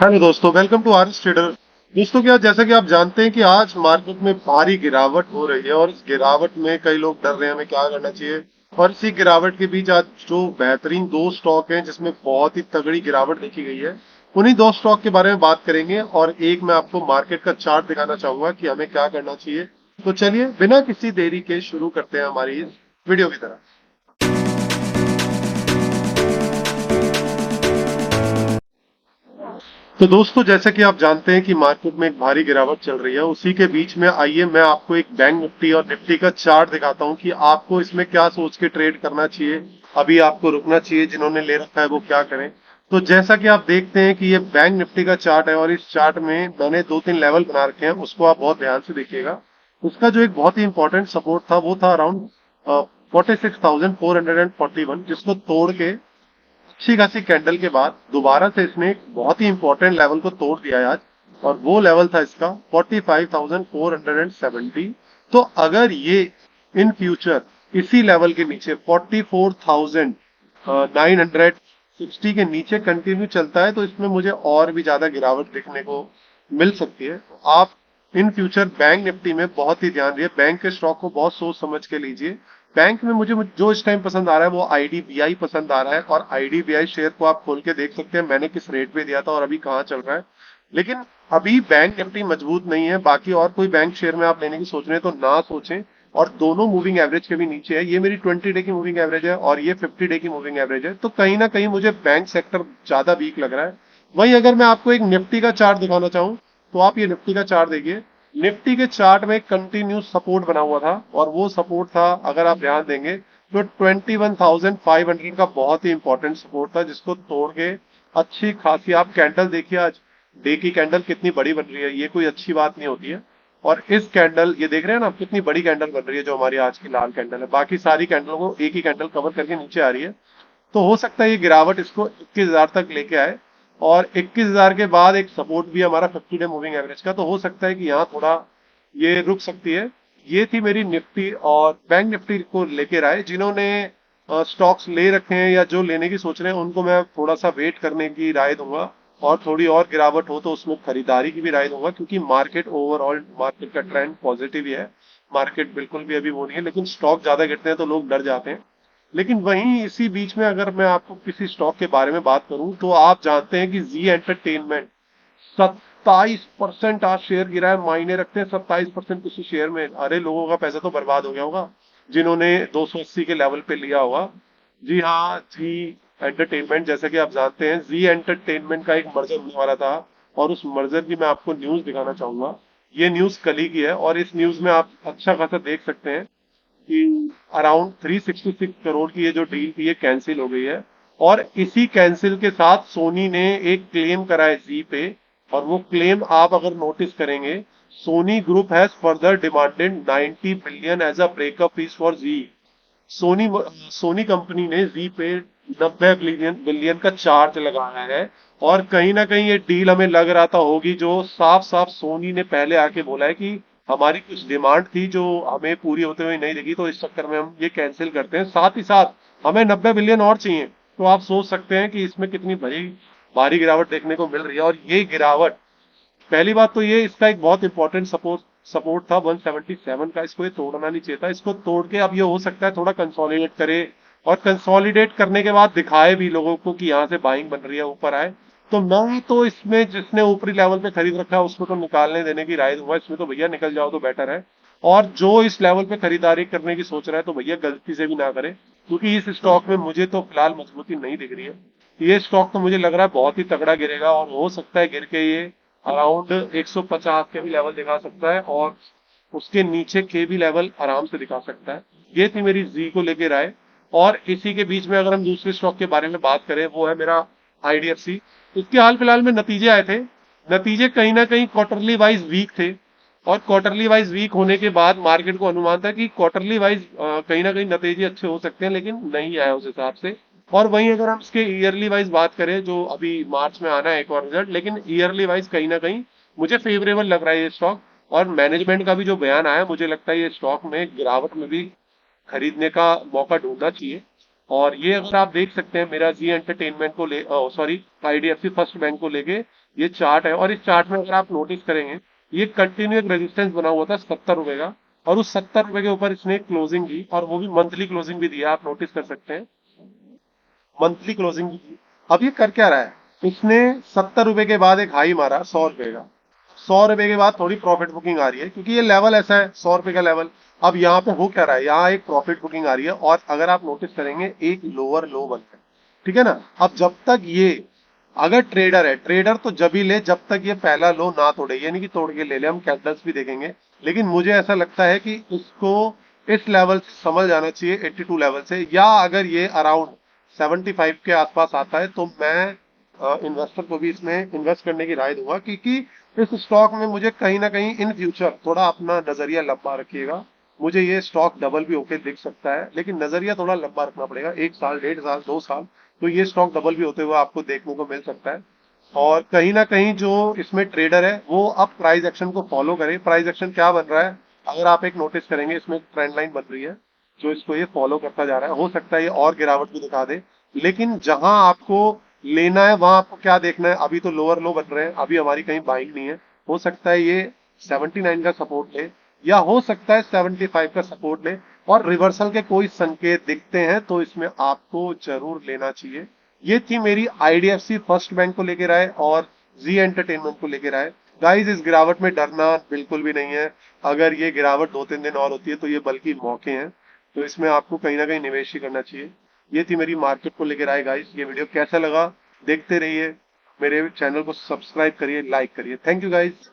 Hello दोस्तों, welcome to are trader. दोस्तों, क्या जैसा कि आप जानते हैं कि आज मार्केट में भारी गिरावट हो रही है और इस गिरावट में कई लोग डर रहे हैं हमें क्या करना चाहिए। और इसी गिरावट के बीच आज जो बेहतरीन दो स्टॉक हैं जिसमें बहुत ही तगड़ी गिरावट देखी गई है, उन्हीं दो स्टॉक के बारे में बात करेंगे। और एक मैं आपको मार्केट का चार्ट दिखाना चाहूंगा कि हमें क्या करना चाहिए। तो चलिए बिना किसी देरी के शुरू करते हैं हमारी इस वीडियो की तरफ। तो दोस्तों, जैसा कि आप जानते हैं कि मार्केट में एक भारी गिरावट चल रही है, उसी के बीच में आइए मैं आपको एक बैंक निफ्टी और निफ्टी का चार्ट दिखाता हूं कि आपको इसमें क्या सोच के ट्रेड करना चाहिए, अभी आपको रुकना चाहिए, जिन्होंने ले रखा है वो क्या करें। तो जैसा कि आप देखते हैं कि ये बैंक निफ्टी का चार्ट है और इस चार्ट में मैंने दो तीन लेवल बना रखे हैं, उसको आप बहुत ध्यान से देखिएगा। उसका जो एक बहुत ही इंपॉर्टेंट सपोर्ट था वो था अराउंड 46,441, जिसको तोड़ के अच्छी खासी कैंडल के बाद दोबारा से इसने एक बहुत ही इंपॉर्टेंट लेवल को तोड़ दिया है आज। और वो लेवल था इसका 45,470। तो अगर ये इन फ्यूचर इसी लेवल के नीचे 44,960 के नीचे कंटिन्यू चलता है तो इसमें मुझे और भी ज्यादा गिरावट देखने को मिल सकती है। तो आप इन फ्यूचर बैंक निफ्टी में बहुत ही ध्यान रखिए, बैंक के स्टॉक को बहुत सोच समझ के लीजिए। बैंक में मुझे जो इस टाइम पसंद आ रहा है वो आईडीबीआई पसंद आ रहा है, और आईडीबीआई शेयर को आप खोल के देख सकते हैं मैंने किस रेट पे दिया था और अभी कहाँ चल रहा है। लेकिन अभी बैंक निफ्टी मजबूत नहीं है, बाकी और कोई बैंक शेयर में आप लेने की सोच रहे हैं तो ना सोचें। और दोनों मूविंग एवरेज के भी नीचे है, ये मेरी 20 डे की मूविंग एवरेज है और ये 50 डे की मूविंग एवरेज है। तो कहीं ना कहीं मुझे बैंक सेक्टर ज्यादा वीक लग रहा है। वहीं अगर मैं आपको एक निफ्टी का चार्ट दिखाना चाहूँ तो आप ये निफ्टी का चार्ट देखिए। निफ्टी के चार्ट में कंटिन्यूस सपोर्ट बना हुआ था और वो सपोर्ट था, अगर आप ध्यान देंगे तो 21,500 का बहुत ही इंपॉर्टेंट सपोर्ट था, जिसको तोड़ के अच्छी खासी आप कैंडल देखिए। आज डे की कैंडल कितनी बड़ी बन रही है, ये कोई अच्छी बात नहीं होती है। और इस कैंडल ये देख रहे हैं ना आप, कितनी बड़ी कैंडल बन रही है, जो हमारी आज की लाल कैंडल है, बाकी सारी कैंडलों को एक ही कैंडल कवर करके नीचे आ रही है। तो हो सकता है ये गिरावट इसको 21,000 तक लेके आए। और 21,000 के बाद एक सपोर्ट भी है हमारा 50 डे मूविंग एवरेज का, तो हो सकता है कि यहाँ थोड़ा ये रुक सकती है। ये थी मेरी निफ्टी और बैंक निफ्टी को लेके राय। जिन्होंने स्टॉक्स ले रखे हैं या जो लेने की सोच रहे हैं उनको मैं थोड़ा सा वेट करने की राय दूंगा, और थोड़ी और गिरावट हो तो उसमें खरीदारी की भी राय दूंगा, क्योंकि मार्केट ओवरऑल मार्केट का ट्रेंड पॉजिटिव ही है। मार्केट बिल्कुल भी अभी वो नहीं है, लेकिन स्टॉक ज्यादा गिरते हैं तो लोग डर जाते हैं। लेकिन वहीं इसी बीच में अगर मैं आपको किसी स्टॉक के बारे में बात करूं तो आप जानते हैं कि जी एंटरटेनमेंट 27% आज शेयर गिरा है। मायने रखते हैं 27% किसी शेयर में? अरे लोगों का पैसा तो बर्बाद हो गया होगा जिन्होंने 280 के लेवल पे लिया होगा। जी हाँ, जी एंटरटेनमेंट, जैसा कि आप जानते हैं जी एंटरटेनमेंट का एक मर्जर होने वाला था, और उस मर्जर की मैं आपको न्यूज दिखाना चाहूंगा। ये न्यूज कल ही की है और इस न्यूज में आप अच्छा खासा देख सकते हैं कि अराउंड 366 करोड़ की ये जो डील थी ये कैंसिल हो गई है। और इसी कैंसिल के साथ सोनी ने एक क्लेम करा है जी पे, और वो क्लेम आप अगर नोटिस करेंगे, Sony group has further demanded 90 billion as a breakup fees for Zee. Sony Sony company ने जी पे 90 बिलियन बिलियन का चार्ज लगाया है। और कहीं ना कहीं ये डील हमें लग रहा था होगी, जो साफ साफ सोनी ने पहले आके बोला है कि हमारी कुछ डिमांड थी जो हमें पूरी होते हुए नहीं दिखी, तो इस चक्कर में हम ये कैंसिल करते हैं, साथ ही साथ हमें 90 बिलियन और चाहिए। तो आप सोच सकते हैं कि इसमें कितनी बड़ी भारी गिरावट देखने को मिल रही है। और ये गिरावट, पहली बात तो ये इसका एक बहुत इंपॉर्टेंट सपोर्ट सपोर्ट था 177 का, इसको ये तोड़ना नहीं चाहिए था। इसको तोड़ के अब ये हो सकता है थोड़ा कंसोलिडेट करे, और कंसोलिडेट करने के बाद दिखाए भी लोगों को कि यहाँ से बाइंग बन रही है, ऊपर आए। तो मैं तो इसमें जिसने ऊपरी लेवल पे खरीद रखा है उसको तो निकालने देने की राय दूंगा, इसमें तो भैया निकल जाओ तो बेटर है। और जो इस लेवल पे खरीदारी करने की सोच रहा है तो भैया गलती से भी ना करे, क्योंकि इस स्टॉक में मुझे तो फिलहाल मजबूती नहीं दिख रही है। ये स्टॉक तो मुझे लग रहा है बहुत ही तगड़ा गिरेगा, और हो सकता है गिर के ये अराउंड 150 के भी लेवल दिखा सकता है, और उसके नीचे के भी लेवल आराम से दिखा सकता है। ये थी मेरी जी को लेके राय। और इसी के बीच में अगर हम दूसरे स्टॉक के बारे में बात करें, वो है मेरा आईडीएफसी। इसके हाल फिलहाल में नतीजे आए थे। नतीजे कहीं ना कहीं क्वार्टरली वाइज वीक थे, और क्वार्टरली वाइज वीक होने के बाद मार्केट को अनुमान था कि क्वार्टरली वाइज कहीं ना कहीं नतीजे अच्छे हो सकते हैं, लेकिन नहीं आया उस हिसाब से। और वहीं अगर हम इसके ईयरली वाइज बात करें, जो अभी मार्च में आना है एक और रिजल्ट, लेकिन ईयरली वाइज कहीं ना कहीं मुझे फेवरेबल लग रहा है ये स्टॉक। और मैनेजमेंट का भी जो बयान आया, मुझे लगता है ये स्टॉक में गिरावट में भी खरीदने का मौका ढूंढना चाहिए। और ये अगर आप देख सकते हैं मेरा जी एंटरटेनमेंट को ले सॉरी आईडीएफसी फर्स्ट बैंक को लेके ये चार्ट है, और इस चार्ट में अगर आप नोटिस करेंगे ये कंटिन्यू एक रेजिस्टेंस बना हुआ था 70 रुपए का, और उस 70 रुपए के ऊपर इसने क्लोजिंग दी, और वो भी मंथली क्लोजिंग भी दिया, आप नोटिस कर सकते हैं मंथली क्लोजिंग भी दी। अब ये कर क्या रहा है, इसने 70 रुपए के बाद एक हाई मारा 100 रुपए का, 100 रुपए के बाद थोड़ी प्रॉफिट बुकिंग आ रही है क्योंकि ये लेवल ऐसा है 100 रुपए का लेवल। अब यहाँ पे हो क्या रहा है, यहाँ एक प्रॉफिट बुकिंग आ रही है, और अगर आप नोटिस करेंगे एक लोअर लो बन है, ठीक है ना। अब जब तक ये, अगर ट्रेडर है, ट्रेडर तो जब ही ले जब तक ये पहला लो ना तोड़े, यानी कि तोड़ के ले ले, हम कैंडल्स भी देखेंगे। लेकिन मुझे ऐसा लगता है कि इसको इस लेवल से समझ जाना चाहिए 82 लेवल से, या अगर ये अराउंड 75 के आसपास आता है तो मैं इन्वेस्टर को भी इसमें इन्वेस्ट करने की राय दूंगा, क्योंकि इस स्टॉक में मुझे कहीं ना कहीं इन फ्यूचर, थोड़ा अपना नजरिया लंबा रखिएगा, मुझे ये स्टॉक डबल भी होके दिख सकता है, लेकिन नजरिया थोड़ा लंबा रखना पड़ेगा, 1 साल 1.5 साल 2 साल, तो ये स्टॉक डबल भी होते हुए आपको देखने को मिल सकता है। और कहीं ना कहीं जो इसमें ट्रेडर है वो अब प्राइस एक्शन को फॉलो करे। प्राइस एक्शन क्या बन रहा है, अगर आप एक नोटिस करेंगे इसमें ट्रेंड लाइन बन रही है जो इसको ये फॉलो करता जा रहा है। हो सकता है ये और गिरावट भी दिखा दे, लेकिन जहां आपको लेना है वहां आपको क्या देखना है, अभी तो लोअर लो बन रहे हैं, अभी हमारी कहीं बाइंग नहीं है। हो सकता है ये 79 का सपोर्ट ले, या हो सकता है 75 का सपोर्ट ले, और रिवर्सल के कोई संकेत दिखते हैं तो इसमें आपको जरूर लेना चाहिए। ये थी मेरी आईडीएफसी फर्स्ट बैंक को लेकर राय और जी एंटरटेनमेंट को लेकर राय। गाइस, इस गिरावट में डरना बिल्कुल भी नहीं है, अगर ये गिरावट 2-3 दिन और होती है तो ये बल्कि मौके हैं, तो इसमें आपको कहीं ना कहीं निवेश ही करना चाहिए। ये थी मेरी मार्केट को लेकर आए गाइस। ये वीडियो कैसा लगा देखते रहिए, मेरे चैनल को सब्सक्राइब करिए, लाइक करिए। Thank you guys.